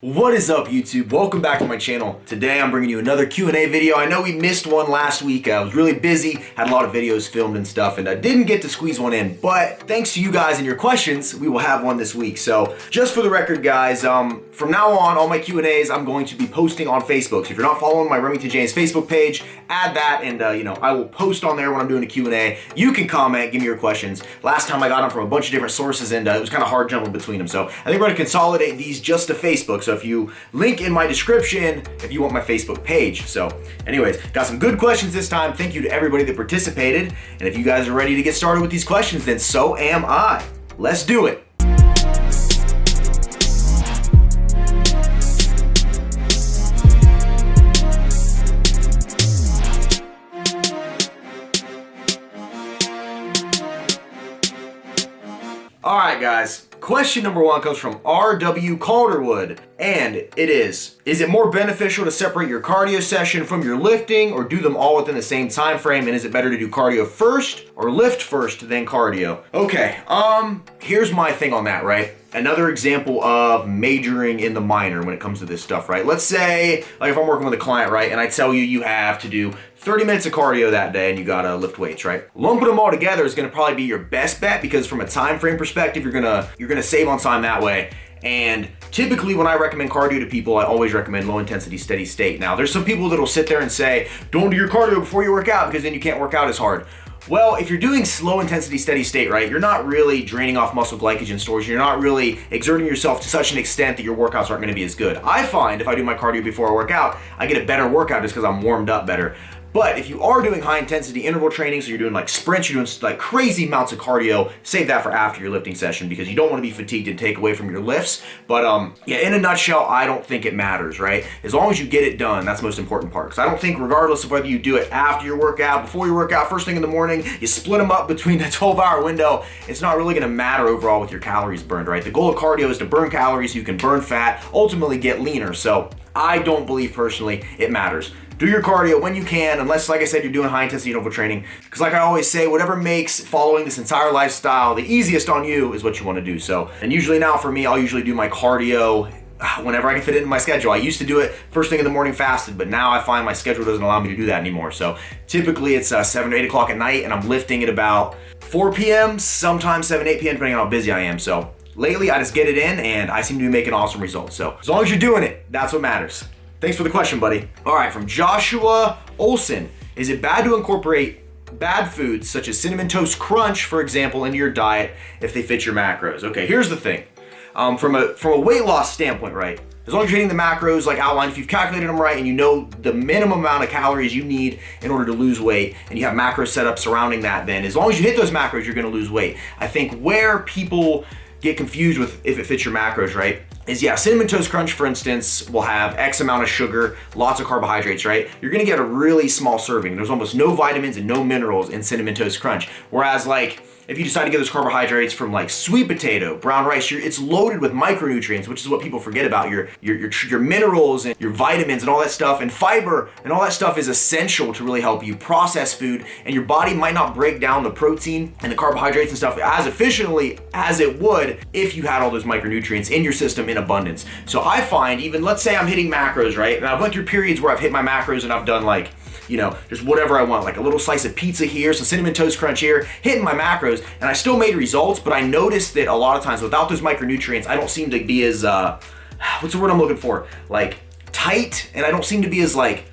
What is up, YouTube? Welcome back to my channel. Today I'm bringing you another Q&A video. I know we missed one last week. I was really busy, had a lot of videos filmed and stuff, and I didn't get to squeeze one in, but thanks to you guys and your questions, we will have one this week. So just for the record, guys, from now on, all my Q&As I'm going to be posting on Facebook. So if you're not following my Remington James Facebook page, add that, and I will post on there when I'm doing a Q&A. You can comment, give me your questions. Last time I got them from a bunch of different sources, and it was kind of hard jumping between them. So I think we're going to consolidate these just to Facebook. So if you link in my description if you want my Facebook page. So anyways, got some good questions this time. Thank you to everybody that participated. And if you guys are ready to get started with these questions, then so am I. Let's do it. All right, guys. Question number one comes from R.W. Calderwood, and it is it more beneficial to separate your cardio session from your lifting or do them all within the same time frame, and is it better to do cardio first or lift first then cardio? Okay, here's my thing on that, right? Another example of majoring in the minor when it comes to this stuff, right? Let's say, like if I'm working with a client, right, and I tell you you have to do 30 minutes of cardio that day and you gotta lift weights, right? Lumping them all together is gonna probably be your best bet because from a time frame perspective, you're gonna save on time that way. And typically when I recommend cardio to people, I always recommend low intensity, steady state. Now, there's some people that'll sit there and say, don't do your cardio before you work out because then you can't work out as hard. Well, if you're doing slow intensity, steady state, right, you're not really draining off muscle glycogen stores. You're not really exerting yourself to such an extent that your workouts aren't gonna be as good. I find if I do my cardio before I work out, I get a better workout just because I'm warmed up better. But if you are doing high intensity interval training, so you're doing like sprints, you're doing like crazy amounts of cardio, save that for after your lifting session because you don't want to be fatigued and take away from your lifts. But yeah, in a nutshell, I don't think it matters, right? As long as you get it done, that's the most important part. Because I don't think regardless of whether you do it after your workout, before your workout, first thing in the morning, you split them up between that 12-hour window, it's not really going to matter overall with your calories burned, right? The goal of cardio is to burn calories so you can burn fat, ultimately get leaner. So I don't believe personally it matters. Do your cardio when you can, unless, like I said, you're doing high intensity interval training. Because like I always say, whatever makes following this entire lifestyle the easiest on you is what you want to do. So, and usually now for me, I'll usually do my cardio whenever I can fit it in my schedule. I used to do it first thing in the morning fasted, but now I find my schedule doesn't allow me to do that anymore. So typically it's 7 or 8 o'clock at night and I'm lifting at about 4 p.m., sometimes 7, 8 p.m. depending on how busy I am. So lately I just get it in and I seem to be making awesome results. So as long as you're doing it, that's what matters. Thanks for the question, buddy. All right, from Joshua Olson. Is it bad to incorporate bad foods such as Cinnamon Toast Crunch, for example, into your diet if they fit your macros? Okay, here's the thing. From a weight loss standpoint, right? As long as you're hitting the macros like outlined, if you've calculated them right and you know the minimum amount of calories you need in order to lose weight and you have macros set up surrounding that, then as long as you hit those macros, you're gonna lose weight. I think where people get confused with if it fits your macros, right, is yeah, Cinnamon Toast Crunch, for instance, will have X amount of sugar, lots of carbohydrates, right? You're gonna get a really small serving. There's almost no vitamins and no minerals in Cinnamon Toast Crunch. Whereas like, if you decide to get those carbohydrates from like sweet potato, brown rice, it's loaded with micronutrients, which is what people forget about, your minerals and your vitamins and all that stuff, and fiber and all that stuff is essential to really help you process food, and your body might not break down the protein and the carbohydrates and stuff as efficiently as it would if you had all those micronutrients in your system in abundance. So I find, even let's say I'm hitting macros, right? And I've went through periods where I've hit my macros and I've done like, just whatever I want, like a little slice of pizza here, some Cinnamon Toast Crunch here, hitting my macros, and I still made results, but I noticed that a lot of times without those micronutrients, I don't seem to be as, what's the word I'm looking for? Like tight, and I don't seem to be as like,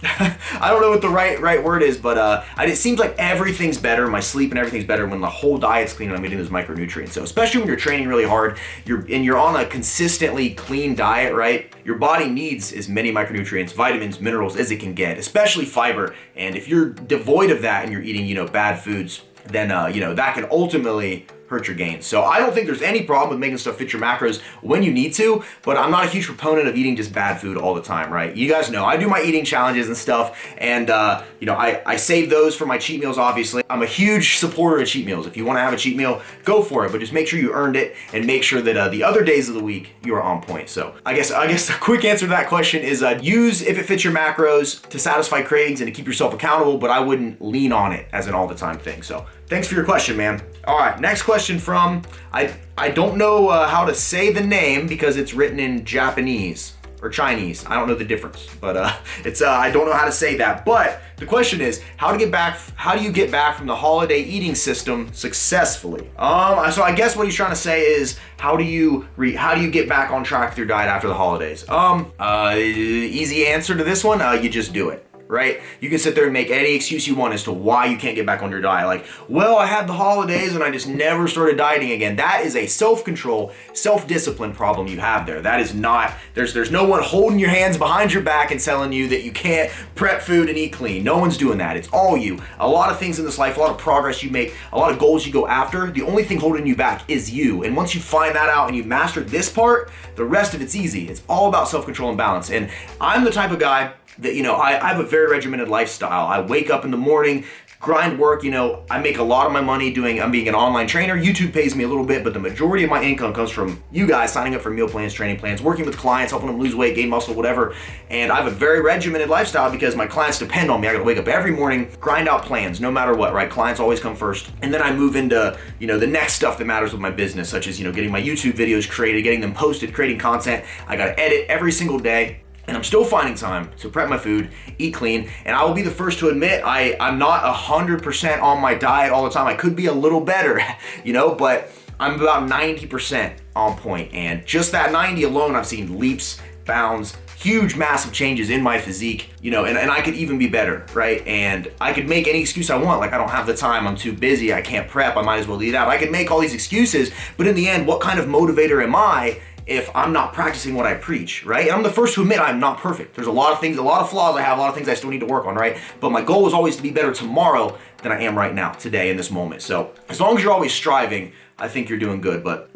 I don't know what the right word is, but it seems like everything's better, my sleep and everything's better when the whole diet's clean and I'm eating those micronutrients. So especially when you're training really hard, you're on a consistently clean diet, right? Your body needs as many micronutrients, vitamins, minerals as it can get, especially fiber. And if you're devoid of that and you're eating, bad foods, then that can ultimately hurt your gains. So I don't think there's any problem with making stuff fit your macros when you need to, but I'm not a huge proponent of eating just bad food all the time, right? You guys know I do my eating challenges and stuff, and I save those for my cheat meals, obviously. I'm a huge supporter of cheat meals. If you want to have a cheat meal, go for it, but just make sure you earned it and make sure that the other days of the week you are on point. So I guess the quick answer to that question is use if it fits your macros to satisfy cravings and to keep yourself accountable, but I wouldn't lean on it as an all the time thing. So thanks for your question, man. All right, next question from, I don't know how to say the name because it's written in Japanese or Chinese. I don't know the difference, but I don't know how to say that. But the question is, how do you get back from the holiday eating system successfully? So I guess what he's trying to say is, how do you get back on track with your diet after the holidays? Easy answer to this one, you just do it. Right? You can sit there and make any excuse you want as to why you can't get back on your diet. Like, well, I had the holidays and I just never started dieting again. That is a self-control, self-discipline problem you have there. That is not, there's no one holding your hands behind your back and telling you that you can't prep food and eat clean. No one's doing that. It's all you. A lot of things in this life, a lot of progress you make, a lot of goals you go after, the only thing holding you back is you. And once you find that out and you master this part, the rest of it's easy. It's all about self-control and balance. And I'm the type of guy that, I have a very regimented lifestyle. I wake up in the morning, grind work, I make a lot of my money I'm being an online trainer. YouTube pays me a little bit, but the majority of my income comes from you guys signing up for meal plans, training plans, working with clients, helping them lose weight, gain muscle, whatever. And I have a very regimented lifestyle because my clients depend on me. I gotta wake up every morning, grind out plans, no matter what, right? Clients always come first. And then I move into, the next stuff that matters with my business, such as, getting my YouTube videos created, getting them posted, creating content. I gotta edit every single day. And I'm still finding time to prep my food, eat clean, and I will be the first to admit I'm not 100% on my diet all the time. I could be a little better, but I'm about 90% on point. And just that 90 alone, I've seen leaps, bounds, huge, massive changes in my physique, and I could even be better, right? And I could make any excuse I want, like I don't have the time, I'm too busy, I can't prep, I might as well eat out. I could make all these excuses, but in the end, what kind of motivator am I if I'm not practicing what I preach, right? And I'm the first to admit I'm not perfect. There's a lot of things, a lot of flaws I have, a lot of things I still need to work on, right? But my goal is always to be better tomorrow than I am right now, today, in this moment. So as long as you're always striving, I think you're doing good. But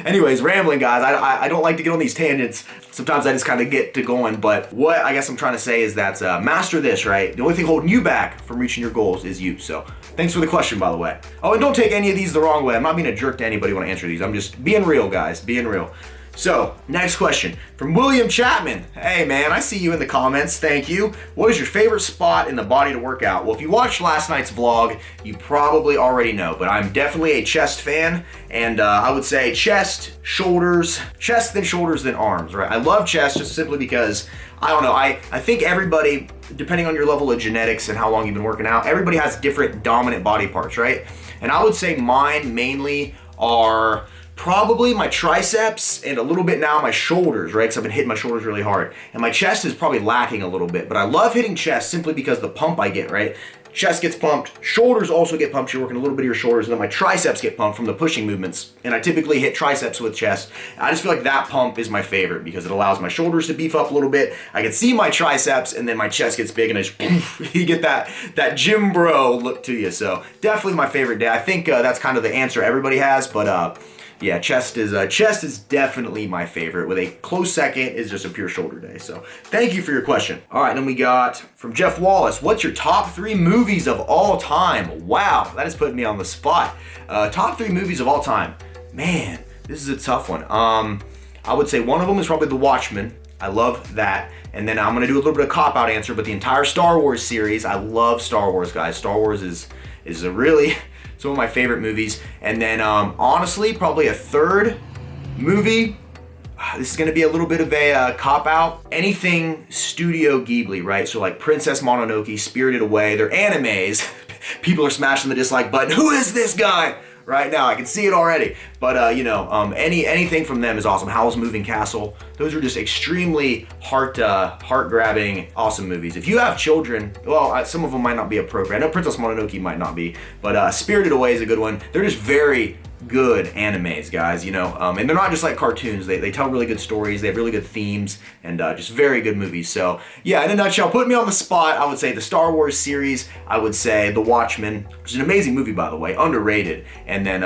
anyways, rambling, guys. I don't like to get on these tangents. Sometimes I just kind of get to going. But what I guess I'm trying to say is that master this, right? The only thing holding you back from reaching your goals is you. So thanks for the question, by the way. Oh, and don't take any of these the wrong way. I'm not being a jerk to anybody when I answer these. I'm just being real, guys, being real. So, next question from William Chapman. Hey man, I see you in the comments, thank you. What is your favorite spot in the body to work out? Well, if you watched last night's vlog, you probably already know, but I'm definitely a chest fan, and I would say chest, then shoulders, then arms, right? I love chest just simply because, I don't know, I think everybody, depending on your level of genetics and how long you've been working out, everybody has different dominant body parts, right? And I would say mine mainly are probably my triceps and a little bit now my shoulders, right? Because I've been hitting my shoulders really hard. And my chest is probably lacking a little bit, but I love hitting chest simply because the pump I get, right? Chest gets pumped, shoulders also get pumped, you're working a little bit of your shoulders, and then my triceps get pumped from the pushing movements. And I typically hit triceps with chest. I just feel like that pump is my favorite because it allows my shoulders to beef up a little bit. I can see my triceps, and then my chest gets big, and you get that gym bro look to you. So definitely my favorite day. I think that's kind of the answer everybody has, but yeah, chest is definitely my favorite. With a close second is just a pure shoulder day. So thank you for your question. All right, then we got from Jeff Wallace. What's your top 3 movies of all time? Wow, that is putting me on the spot. Top 3 movies of all time. Man, this is a tough one. I would say one of them is probably The Watchmen. I love that. And then I'm gonna do a little bit of cop-out answer, but the entire Star Wars series, I love Star Wars, guys. Star Wars is a really some of my favorite movies. And then honestly, probably a third movie. This is gonna be a little bit of a cop-out. Anything Studio Ghibli, right? So like Princess Mononoke, Spirited Away, they're animes. People are smashing the dislike button. Who is this guy? Right now, I can see it already. But anything from them is awesome. Howl's Moving Castle. Those are just extremely heart-grabbing, awesome movies. If you have children, well, some of them might not be appropriate. I know Princess Mononoke might not be, but Spirited Away is a good one. They're just very good animes, guys, and they're not just like cartoons. They tell really good stories, they have really good themes, and just very good movies. So yeah, in a nutshell, put me on the spot, I would say the Star Wars series, I would say The Watchmen, which is an amazing movie, by the way, underrated, and then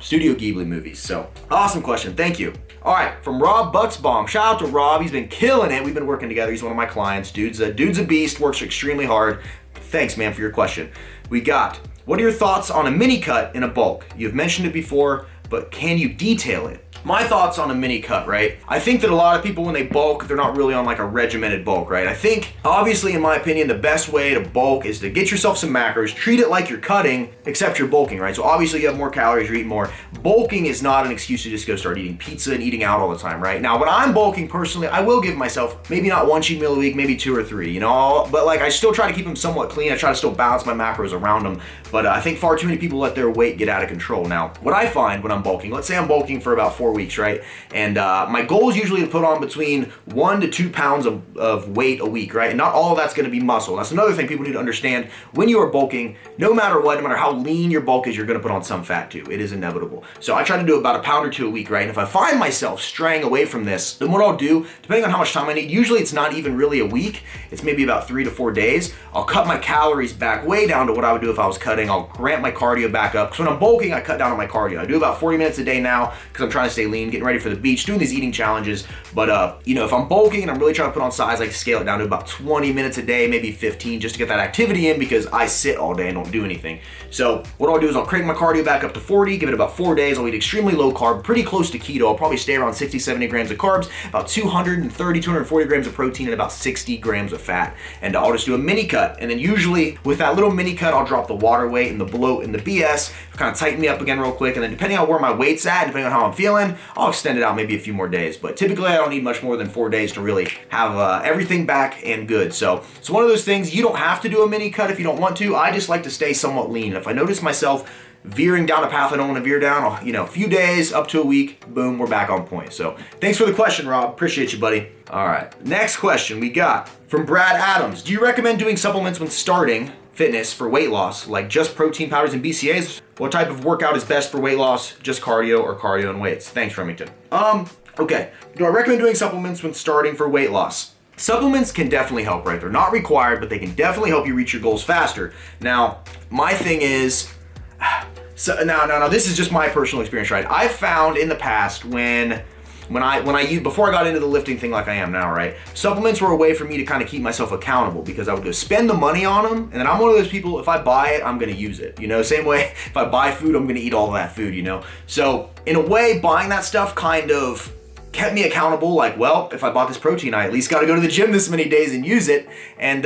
Studio Ghibli movies. So awesome question, thank you. All right, from Rob Bucksbaum. Shout out to Rob, he's been killing it. We've been working together, he's one of my clients. Dude's a beast, works extremely hard. Thanks, man, for your question. We got, what are your thoughts on a mini cut in a bulk? You've mentioned it before, but can you detail it? My thoughts on a mini cut, right? I think that a lot of people, when they bulk, they're not really on like a regimented bulk, right? I think, obviously, in my opinion, the best way to bulk is to get yourself some macros, treat it like you're cutting, except you're bulking, right? So obviously you have more calories, you're eating more. Bulking is not an excuse to just go start eating pizza and eating out all the time, right? Now, when I'm bulking personally, I will give myself maybe not one cheat meal a week, maybe 2 or 3, you know? But like, I still try to keep them somewhat clean. I try to still balance my macros around them. But I think far too many people let their weight get out of control. Now, what I find when I'm bulking, let's say I'm bulking for about 4 weeks, right? And my goal is usually to put on between 1 to 2 pounds of weight a week, right? And not all of that's gonna be muscle. That's another thing people need to understand. When you are bulking, no matter what, no matter how lean your bulk is, you're gonna put on some fat too. It is inevitable. So I try to do about 1 pound or 2 a week, right? And if I find myself straying away from this, then what I'll do, depending on how much time I need, usually it's not even really a week, it's maybe about 3 to 4 days, I'll cut my calories back way down to what I would do if I was cutting. I'll ramp my cardio back up. Because when I'm bulking, I cut down on my cardio. I do about 40 minutes a day now because I'm trying to stay lean, getting ready for the beach, doing these eating challenges. But you know, if I'm bulking and I'm really trying to put on size, I can scale it down to about 20 minutes a day, maybe 15, just to get that activity in, because I sit all day and don't do anything. So what I'll do is I'll crank my cardio back up to 40, give it about 4 days. I'll eat extremely low carb, pretty close to keto. I'll probably stay around 60, 70 grams of carbs, about 230, 240 grams of protein, and about 60 grams of fat. And I'll just do a mini cut. And then usually with that little mini cut, I'll drop the water weight and the bloat and the BS, kind of tighten me up again real quick. And then depending on where my weight's at, depending on how I'm feeling, I'll extend it out maybe a few more days. But typically I don't need much more than 4 days to really have everything back and good. So it's one of those things, you don't have to do a mini cut if you don't want to. I just like to stay somewhat lean. If I notice myself veering down a path I don't want to veer down, I'll, you know, a few days up to a week, boom, we're back on point. So thanks for the question, Rob. Appreciate you, buddy. All right, next question we got from Brad Adams. Do you recommend doing supplements when starting fitness for weight loss, like just protein powders and BCAAs? What type of workout is best for weight loss? Just cardio or cardio and weights? Thanks, Remington. Okay. Do I recommend doing supplements when starting for weight loss? Supplements can definitely help, right? They're not required, but they can definitely help you reach your goals faster. Now, my thing is, so now this is just my personal experience, right? I've found in the past when I used, before I got into the lifting thing like I am now, right? Supplements were a way for me to kind of keep myself accountable, because I would go spend the money on them, and then I'm one of those people, if I buy it, I'm gonna use it, you know? Same way, if I buy food, I'm gonna eat all of that food, you know? So in a way, buying that stuff kind of kept me accountable, like, well, if I bought this protein, I at least gotta go to the gym this many days and use it, and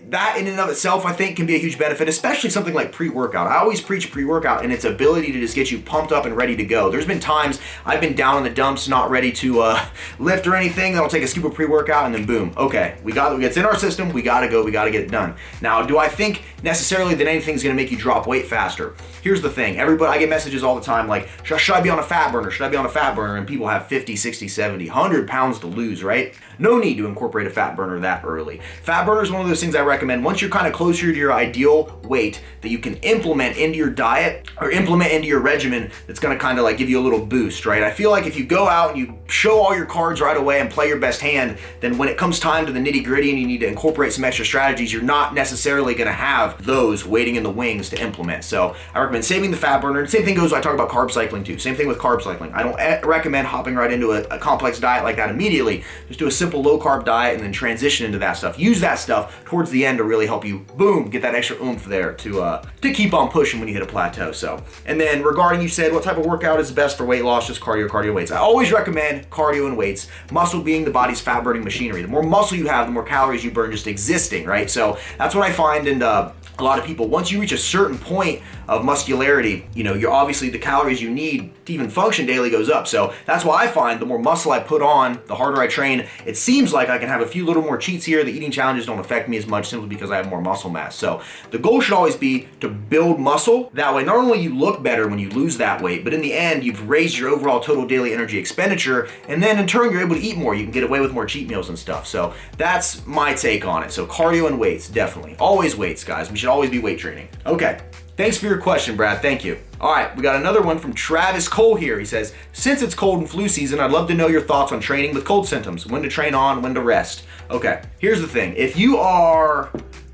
that in and of itself, I think, can be a huge benefit, especially something like pre-workout. I always preach pre-workout and its ability to just get you pumped up and ready to go. There's been times I've been down in the dumps, not ready to lift or anything, then I'll take a scoop of pre-workout and then boom, okay, it's in our system, we gotta go, we gotta get it done. Now, do I think necessarily that anything's gonna make you drop weight faster? Here's the thing, I get messages all the time like, should I be on a fat burner? Should I be on a fat burner? And people have 50, 60, 70, 100 pounds to lose, right? No need to incorporate a fat burner that early. Fat burner is one of those things I recommend once you're kind of closer to your ideal weight that you can implement into your diet or implement into your regimen that's gonna kind of like give you a little boost, right? I feel like if you go out and you show all your cards right away and play your best hand, then when it comes time to the nitty gritty and you need to incorporate some extra strategies, you're not necessarily gonna have those waiting in the wings to implement. So I recommend saving the fat burner. And same thing goes, I talk about carb cycling too. Same thing with carb cycling. I don't recommend hopping right into a complex diet like that immediately. Just do a simple low carb diet and then transition into that stuff. Use that stuff towards the end to really help you, boom, get that extra oomph there to keep on pushing when you hit a plateau. So, and then regarding, you said what type of workout is best for weight loss? Just cardio, weights. I always recommend cardio and weights. Muscle being the body's fat burning machinery. The more muscle you have, the more calories you burn just existing, right? So that's what I find in a lot of people, once you reach a certain point of muscularity, you know, you're obviously the calories you need to even function daily goes up. So that's why I find the more muscle I put on, the harder I train. It seems like I can have a few little more cheats here. The eating challenges don't affect me as much simply because I have more muscle mass. So the goal should always be to build muscle. That way, not only you look better when you lose that weight, but in the end, you've raised your overall total daily energy expenditure. And then in turn, you're able to eat more. You can get away with more cheat meals and stuff. So that's my take on it. So cardio and weights, definitely. Always weights, guys. We should always be weight training. Okay. Thanks for your question, Brad. Thank you. All right, we got another one from Travis Cole here. He says, since it's cold and flu season, I'd love to know your thoughts on training with cold symptoms, when to train on, when to rest. Okay, here's the thing.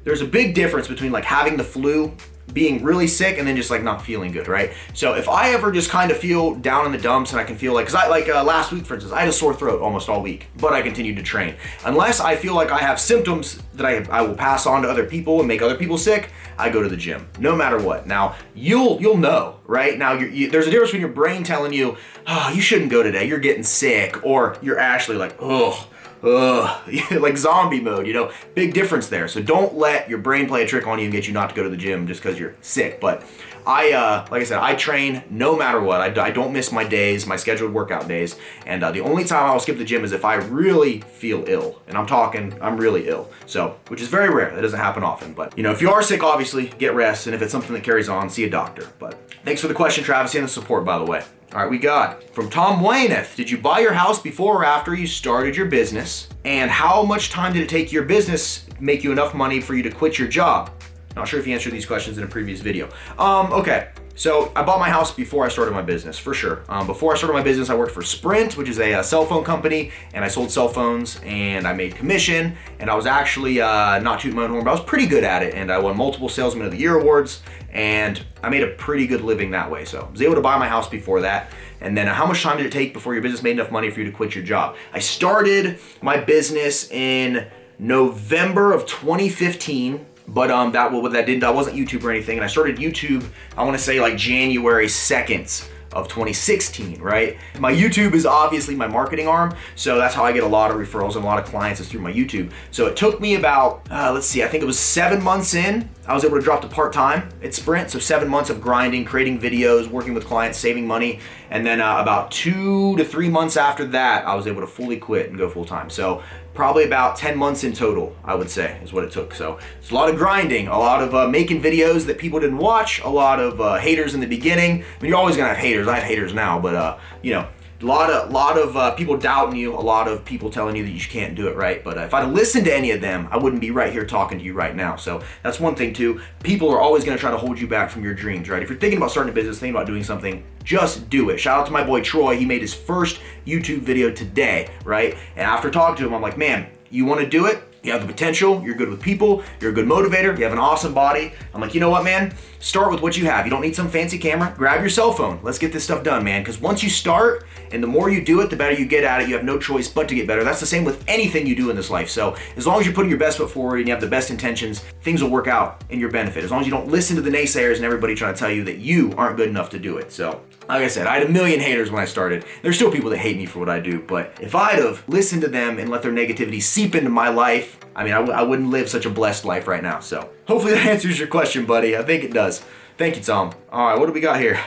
There's a big difference between like having the flu being really sick and then just like not feeling good, right? So if I ever just kind of feel down in the dumps and I can feel like, cause last week, for instance, I had a sore throat almost all week, but I continued to train. Unless I feel like I have symptoms that I will pass on to other people and make other people sick, I go to the gym, no matter what. Now, you'll know, right? Now, there's a difference between your brain telling you, oh, you shouldn't go today, you're getting sick, or you're actually like, ugh, like zombie mode, you know, big difference there. So don't let your brain play a trick on you and get you not to go to the gym just because you're sick. But like I said, I train no matter what. I don't miss my days, my scheduled workout days. And the only time I'll skip the gym is if I really feel ill. And I'm really ill. So, which is very rare. That doesn't happen often. But, you know, if you are sick, obviously, get rest. And if it's something that carries on, see a doctor. But thanks for the question, Travis, and the support, by the way. All right, we got from Tom Wayneth. Did you buy your house before or after you started your business? And how much time did it take your business make you enough money for you to quit your job? Not sure if you answered these questions in a previous video. Okay, so I bought my house before I started my business, for sure. Before I started my business, I worked for Sprint, which is a cell phone company, and I sold cell phones, and I made commission, and I was actually, not tooting my own horn, but I was pretty good at it, and I won multiple Salesman of the Year awards, and I made a pretty good living that way. So I was able to buy my house before that. And then how much time did it take before your business made enough money for you to quit your job? I started my business in November of 2015. But I wasn't YouTube or anything. And I started YouTube, I want to say like January 2nd of 2016, right? My YouTube is obviously my marketing arm. So that's how I get a lot of referrals and a lot of clients is through my YouTube. So it took me about, I think it was 7 months in, I was able to drop to part-time at Sprint. So 7 months of grinding, creating videos, working with clients, saving money. And then about 2 to 3 months after that, I was able to fully quit and go full-time. So probably about 10 months in total, I would say, is what it took. So it's a lot of grinding, a lot of making videos that people didn't watch, a lot of haters in the beginning. I mean, you're always gonna have haters. I have haters now, but you know, a lot of people doubting you, a lot of people telling you that you can't do it right. But if I'd listened to any of them, I wouldn't be right here talking to you right now. So that's one thing too. People are always gonna try to hold you back from your dreams, right? If you're thinking about starting a business, thinking about doing something, just do it. Shout out to my boy Troy. He made his first YouTube video today, right? And after talking to him, I'm like, man, you wanna do it? You have the potential, you're good with people, you're a good motivator, you have an awesome body. I'm like, you know what, man? Start with what you have. You don't need some fancy camera. Grab your cell phone. Let's get this stuff done, man. Because once you start, and the more you do it, the better you get at it. You have no choice but to get better. That's the same with anything you do in this life. So as long as you're putting your best foot forward and you have the best intentions, things will work out in your benefit. As long as you don't listen to the naysayers and everybody trying to tell you that you aren't good enough to do it. So like I said, I had 1 million haters when I started. There's still people that hate me for what I do, but if I'd have listened to them and let their negativity seep into my life, I mean, I wouldn't live such a blessed life right now. So hopefully that answers your question, buddy. I think it does. Thank you, Tom. All right, what do we got here?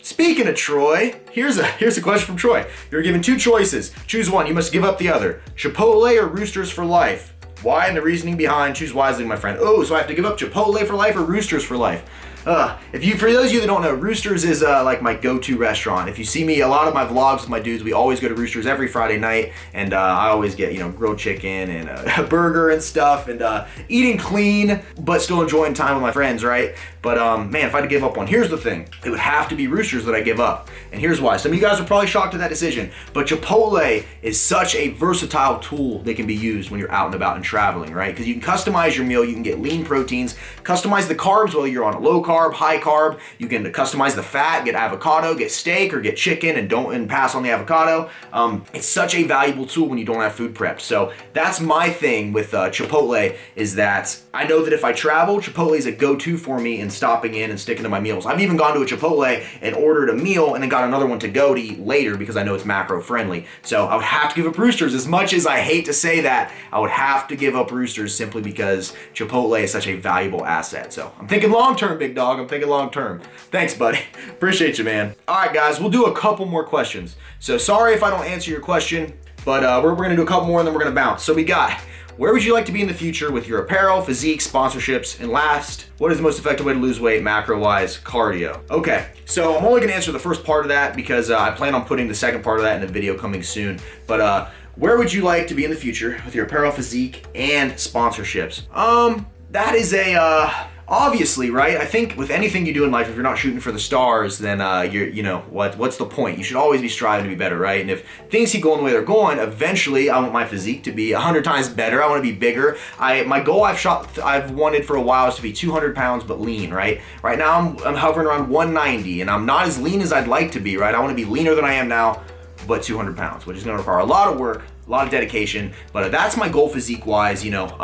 Speaking of Troy, here's a question from Troy. You're given 2 choices. Choose one. You must give up the other. Chipotle or Roosters for life? Why and the reasoning behind? Choose wisely, my friend. Oh, so I have to give up Chipotle for life or Roosters for life? For those of you that don't know, Roosters is like my go-to restaurant. If you see me, a lot of my vlogs with my dudes, we always go to Roosters every Friday night, and I always get, you know, grilled chicken and a burger and stuff, and eating clean, but still enjoying time with my friends, right? But man, if I had to give up one, here's the thing. It would have to be Roosters that I give up. And here's why. Some of you guys are probably shocked at that decision, but Chipotle is such a versatile tool that can be used when you're out and about and traveling, right? Because you can customize your meal, you can get lean proteins, customize the carbs whether you're on a low carb, high carb, you can customize the fat, get avocado, get steak, or get chicken and pass on the avocado. It's such a valuable tool when you don't have food prep. So that's my thing with Chipotle, is that I know that if I travel, Chipotle is a go-to for me in stopping in and sticking to my meals. I've even gone to a Chipotle and ordered a meal and then got another one to go to eat later because I know it's macro friendly. So I would have to give up Roosters. As much as I hate to say that, I would have to give up Roosters simply because Chipotle is such a valuable asset. So I'm thinking long-term, big dog. I'm thinking long-term. Thanks, buddy. Appreciate you, man. All right, guys, we'll do a couple more questions. So sorry if I don't answer your question, but we're gonna do a couple more and then we're gonna bounce. So we got, where would you like to be in the future with your apparel, physique, sponsorships? And last, what is the most effective way to lose weight, macro-wise, cardio? Okay, so I'm only gonna answer the first part of that because I plan on putting the second part of that in a video coming soon. But where would you like to be in the future with your apparel, physique, and sponsorships? That is obviously, right, I think with anything you do in life, if you're not shooting for the stars, then what's the point? You should always be striving to be better, right? And if things keep going the way they're going, eventually I want my physique to be 100 times better. I want to be bigger. My goal I've wanted for a while is to be 200 pounds but lean, right? Right now I'm hovering around 190, and I'm not as lean as I'd like to be, right? I want to be leaner than I am now, but 200 pounds, which is going to require a lot of work, a lot of dedication, but that's my goal physique wise. I know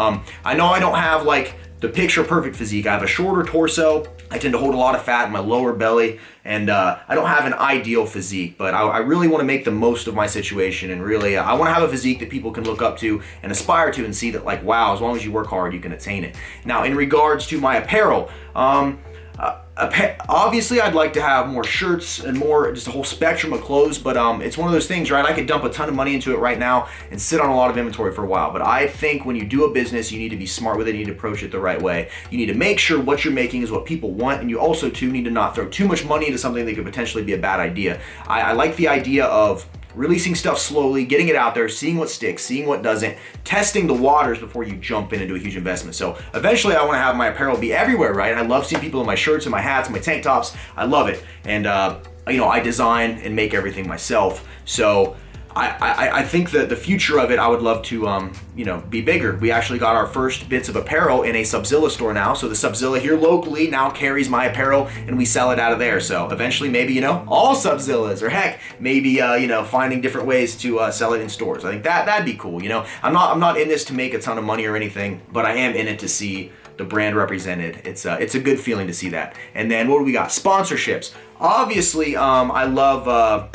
I don't have like the picture perfect physique. I have a shorter torso. I tend to hold a lot of fat in my lower belly, and I don't have an ideal physique, but I really want to make the most of my situation, and really I want to have a physique that people can look up to and aspire to and see that, like, wow, as long as you work hard, you can attain it. Now, in regards to my apparel, obviously I'd like to have more shirts and more, just a whole spectrum of clothes, but it's one of those things, right? I could dump a ton of money into it right now and sit on a lot of inventory for a while, but I think when you do a business, you need to be smart with it. You need to approach it the right way. You need to make sure what you're making is what people want, and you also too need to not throw too much money into something that could potentially be a bad idea. I like the idea of releasing stuff slowly, getting it out there, seeing what sticks, seeing what doesn't, testing the waters before you jump in and do a huge investment. So eventually I want to have my apparel be everywhere, right? I love seeing people in my shirts and my hats and my tank tops. I love it. And I design and make everything myself. So I think that the future of it, I would love to, be bigger. We actually got our first bits of apparel in a Subzilla store now. So the Subzilla here locally now carries my apparel, and we sell it out of there. So eventually maybe, all Subzillas, or heck, maybe, finding different ways to sell it in stores. I think that'd be cool. I'm not in this to make a ton of money or anything, but I am in it to see the brand represented. It's a good feeling to see that. And then what do we got? Sponsorships. Obviously, I love,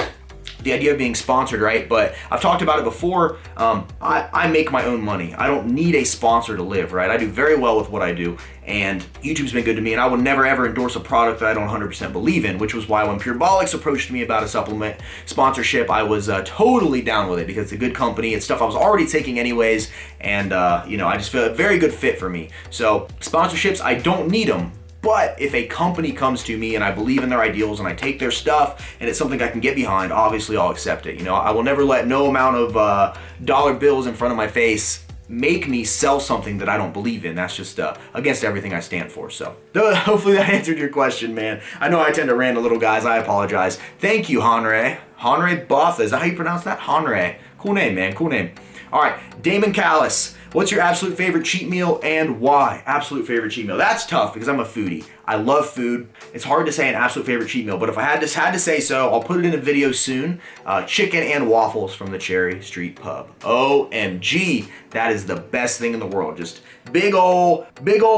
the idea of being sponsored, right? But I've talked about it before. I make my own money. I don't need a sponsor to live, right? I do very well with what I do, and YouTube's been good to me, and I will never ever endorse a product that I don't 100% believe in, which was why when Purebolics approached me about a supplement sponsorship, I was totally down with it, because it's a good company. It's stuff I was already taking anyways, and I just feel a very good fit for me. So sponsorships, I don't need them. But if a company comes to me and I believe in their ideals and I take their stuff and it's something I can get behind, obviously I'll accept it. I will never let no amount of dollar bills in front of my face make me sell something that I don't believe in. That's just against everything I stand for. So hopefully that answered your question, man. I know I tend to rant a little, guys. I apologize. Thank you, Honre. Honre Buff. Is that how you pronounce that? Honre. Cool name, man. Cool name. All right, Damon Callis. What's your absolute favorite cheat meal and why? Absolute favorite cheat meal. That's tough because I'm a foodie. I love food. It's hard to say an absolute favorite cheat meal, but if I had to say so, I'll put it in a video soon. Chicken and waffles from the Cherry Street Pub. OMG, that is the best thing in the world. Just big old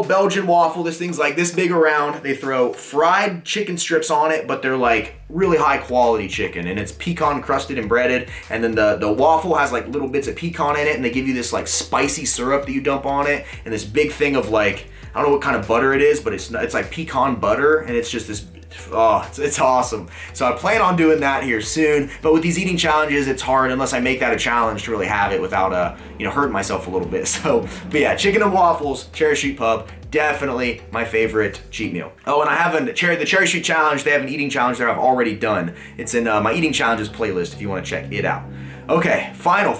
Belgian waffle. This thing's like this big around. They throw fried chicken strips on it, but they're like really high quality chicken, and it's pecan crusted and breaded, and then the waffle has like little bits of pecan in it, and they give you this like spicy syrup that you dump on it, and this big thing of like, I don't know what kind of butter it is, but it's like pecan butter, and it's just this, it's awesome. So I plan on doing that here soon, but with these eating challenges, it's hard unless I make that a challenge to really have it without hurting myself a little bit. So, but yeah, chicken and waffles, Cherry Street Pub, definitely my favorite cheat meal. Oh, and I have the Cherry Street Challenge. They have an eating challenge there I've already done. It's in my eating challenges playlist if you want to check it out. Okay, final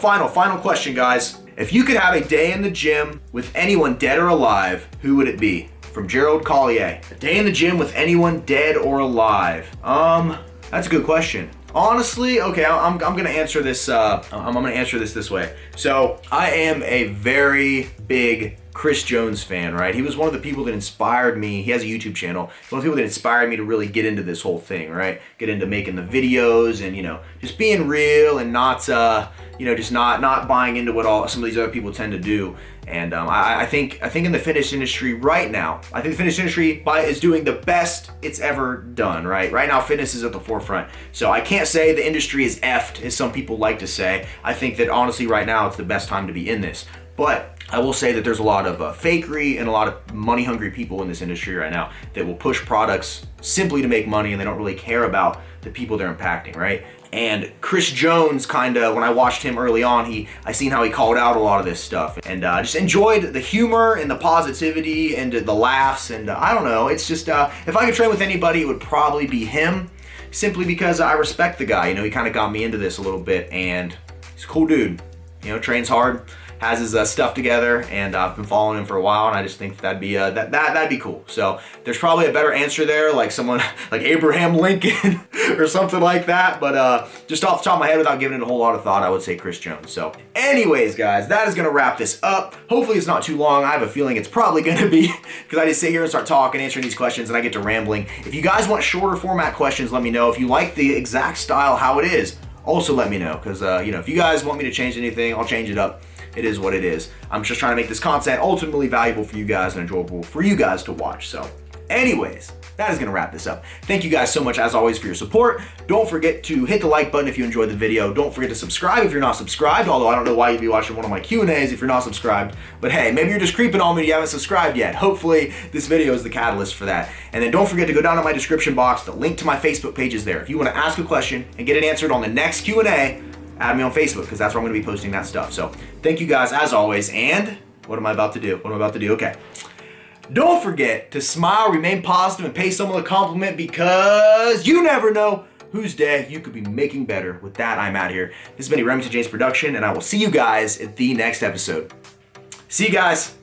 question, guys. If you could have a day in the gym with anyone dead or alive, who would it be? From Gerald Collier. A day in the gym with anyone dead or alive. That's a good question. Honestly, okay, I'm gonna answer this. I'm gonna answer this way. So I am a very big Chris Jones fan, right? He was one of the people that inspired me. He has a YouTube channel. One of the people that inspired me to really get into this whole thing, right? Get into making the videos and, just being real and not, just not buying into what some of these other people tend to do. And I think in the fitness industry right now, I think the fitness industry is doing the best it's ever done, right? Right now, fitness is at the forefront. So I can't say the industry is effed, as some people like to say. I think that honestly, right now, it's the best time to be in this. But I will say that there's a lot of fakery and a lot of money-hungry people in this industry right now that will push products simply to make money, and they don't really care about the people they're impacting, right? And Chris Jones, kind of, when I watched him early on, I seen how he called out a lot of this stuff, and just enjoyed the humor and the positivity and the laughs, and I don't know, it's just, if I could train with anybody, it would probably be him, simply because I respect the guy. He kind of got me into this a little bit, and he's a cool dude. Trains hard, has his stuff together, and I've been following him for a while, and I just think that'd be that'd be cool. So there's probably a better answer there, like someone like Abraham Lincoln or something like that. But just off the top of my head, without giving it a whole lot of thought, I would say Chris Jones. So anyways, guys, that is gonna wrap this up. Hopefully it's not too long. I have a feeling it's probably gonna be, because I just sit here and start talking, answering these questions, and I get to rambling. If you guys want shorter format questions, let me know. If you like the exact style how it is, also let me know, because you know, if you guys want me to change anything, I'll change it up. It is what it is. I'm just trying to make this content ultimately valuable for you guys and enjoyable for you guys to watch. So anyways, that is gonna wrap this up. Thank you guys so much, as always, for your support. Don't forget to hit the like button if you enjoyed the video. Don't forget to subscribe if you're not subscribed, although I don't know why you'd be watching one of my Q&As if you're not subscribed. But hey, maybe you're just creeping on me and you haven't subscribed yet. Hopefully this video is the catalyst for that. And then don't forget to go down to my description box. The link to my Facebook page is there. If you wanna ask a question and get it answered on the next Q&A, add me on Facebook, because that's where I'm gonna be posting that stuff. So thank you guys, as always. And what am I about to do? What am I about to do? Okay. Don't forget to smile, remain positive, and pay someone a compliment, because you never know whose day you could be making better. With that, I'm out here. This has been a Remington James production, and I will see you guys at the next episode. See you guys.